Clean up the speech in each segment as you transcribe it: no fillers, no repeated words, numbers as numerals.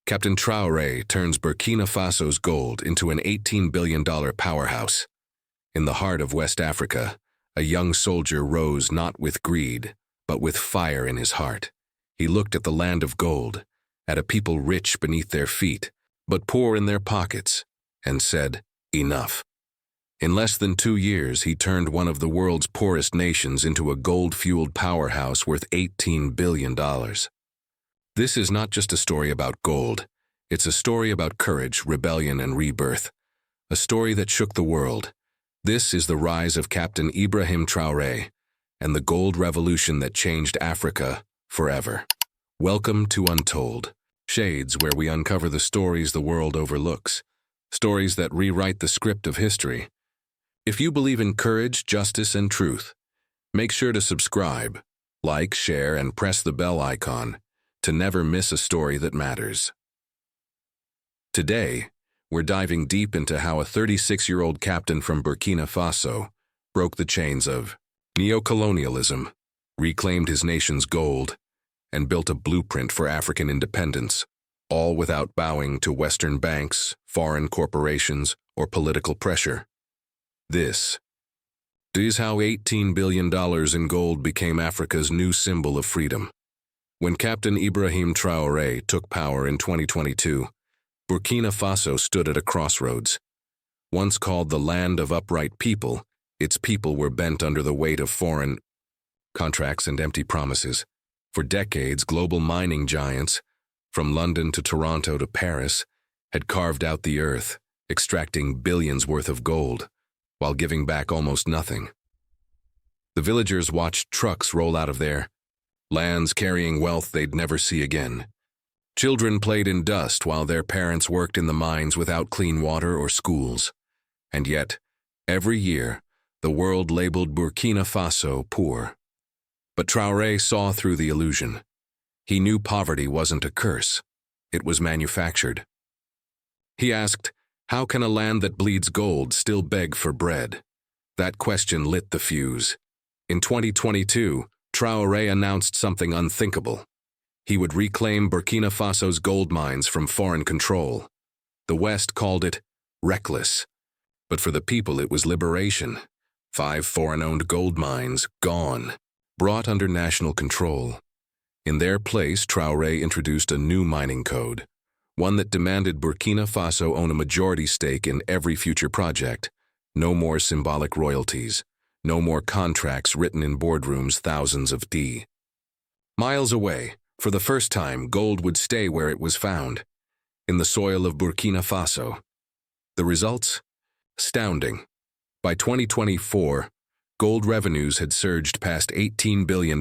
Captain Traoré turns Burkina Faso's gold into an $18 billion powerhouse. In the heart of West Africa, a young soldier rose not with greed, but with fire in his heart. He looked at the land of gold, at a people rich beneath their feet, but poor in their pockets, and said, "Enough." In less than 2 years, he turned one of the world's poorest nations into a gold-fueled powerhouse worth $18 billion. This is not just a story about gold. It's a story about courage, rebellion, and rebirth. A story that shook the world. This is the rise of Captain Ibrahim Traoré and the gold revolution that changed Africa forever. Welcome to Untold Shades, where we uncover the stories the world overlooks. Stories that rewrite the script of history. If you believe in courage, justice, and truth, make sure to subscribe, like, share, and press the bell icon to never miss a story that matters. Today, we're diving deep into how a 36-year-old captain from Burkina Faso broke the chains of neocolonialism, reclaimed his nation's gold, and built a blueprint for African independence, all without bowing to Western banks, foreign corporations, or political pressure. This is how $18 billion in gold became Africa's new symbol of freedom. When Captain Ibrahim Traoré took power in 2022, Burkina Faso stood at a crossroads. Once called the land of upright people, its people were bent under the weight of foreign contracts and empty promises. For decades, global mining giants, from London to Toronto to Paris, had carved out the earth, extracting billions worth of gold, while giving back almost nothing. The villagers watched trucks roll out of their lands carrying wealth they'd never see again. Children played in dust while their parents worked in the mines without clean water or schools. And yet, every year, the world labeled Burkina Faso poor. But Traoré saw through the illusion. He knew poverty wasn't a curse. It was manufactured. He asked, how can a land that bleeds gold still beg for bread? That question lit the fuse. In 2022, Traoré announced something unthinkable. He would reclaim Burkina Faso's gold mines from foreign control. The West called it reckless. But for the people, it was liberation. 5 foreign-owned gold mines, gone, brought under national control. In their place, Traoré introduced a new mining code, one that demanded Burkina Faso own a majority stake in every future project. No more symbolic royalties. No more contracts written in boardrooms thousands of miles away. For the first time, gold would stay where it was found, in the soil of Burkina Faso. The results? Astounding. By 2024, gold revenues had surged past $18 billion,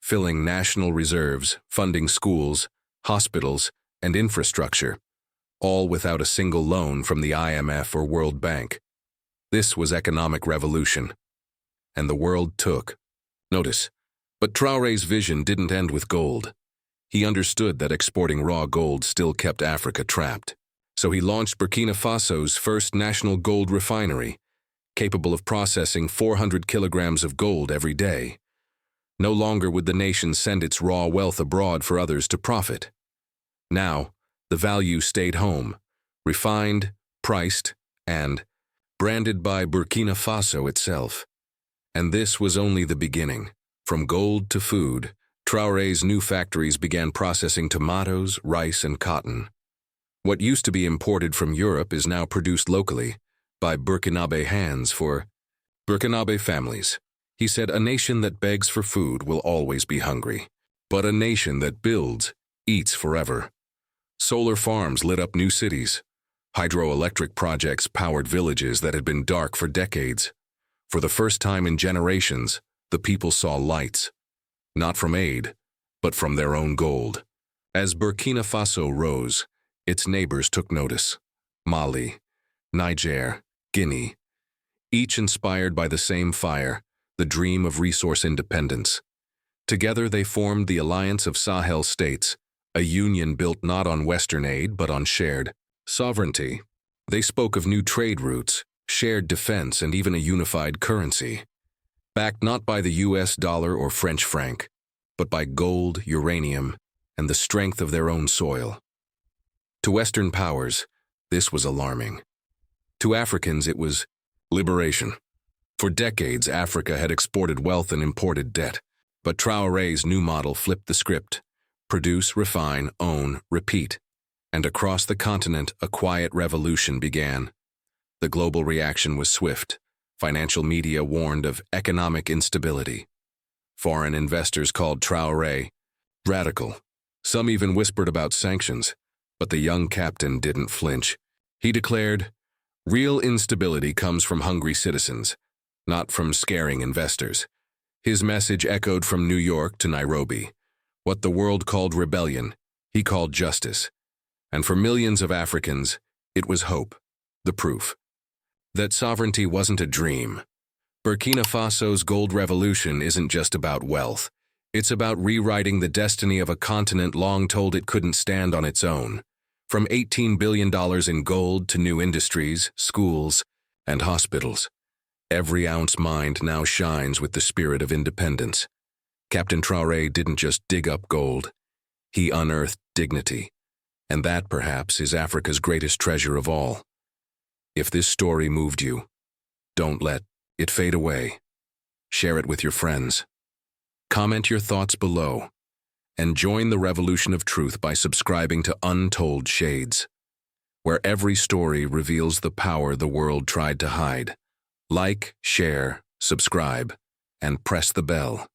filling national reserves, funding schools, hospitals, and infrastructure, all without a single loan from the IMF or World Bank. This was economic revolution. And the world took notice. But Traoré's vision didn't end with gold. He understood that exporting raw gold still kept Africa trapped. So he launched Burkina Faso's first national gold refinery, capable of processing 400 kilograms of gold every day. No longer would the nation send its raw wealth abroad for others to profit. Now, the value stayed home, refined, priced, and branded by Burkina Faso itself. And this was only the beginning. From gold to food, Traoré's new factories began processing tomatoes, rice, and cotton. What used to be imported from Europe is now produced locally by Burkinabe hands for Burkinabe families. He said, a nation that begs for food will always be hungry, but a nation that builds, eats forever. Solar farms lit up new cities. Hydroelectric projects powered villages that had been dark for decades. For the first time in generations, the people saw lights. Not from aid, but from their own gold. As Burkina Faso rose, its neighbors took notice. Mali, Niger, Guinea, each inspired by the same fire, the dream of resource independence. Together they formed the Alliance of Sahel States, a union built not on Western aid but on shared sovereignty. They spoke of new trade routes, shared defense, and even a unified currency, backed not by the US dollar or French franc, but by gold, uranium, and the strength of their own soil. To Western powers, this was alarming. To Africans, it was liberation. For decades, Africa had exported wealth and imported debt, but Traoré's new model flipped the script. Produce, refine, own, repeat. And across the continent, a quiet revolution began. The global reaction was swift. Financial media warned of economic instability. Foreign investors called Traoré radical. Some even whispered about sanctions, but the young captain didn't flinch. He declared, "Real instability comes from hungry citizens, not from scaring investors." His message echoed from New York to Nairobi. What the world called rebellion, he called justice. And for millions of Africans, it was hope, the proof that sovereignty wasn't a dream. Burkina Faso's gold revolution isn't just about wealth. It's about rewriting the destiny of a continent long told it couldn't stand on its own. From $18 billion in gold to new industries, schools, and hospitals, every ounce mined now shines with the spirit of independence. Captain Traoré didn't just dig up gold. He unearthed dignity. And that, perhaps, is Africa's greatest treasure of all. If this story moved you, don't let it fade away. Share it with your friends. Comment your thoughts below, and join the revolution of truth by subscribing to Untold Shades, where every story reveals the power the world tried to hide. Like, share, subscribe, and press the bell.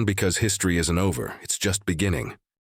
Because history isn't over, it's just beginning.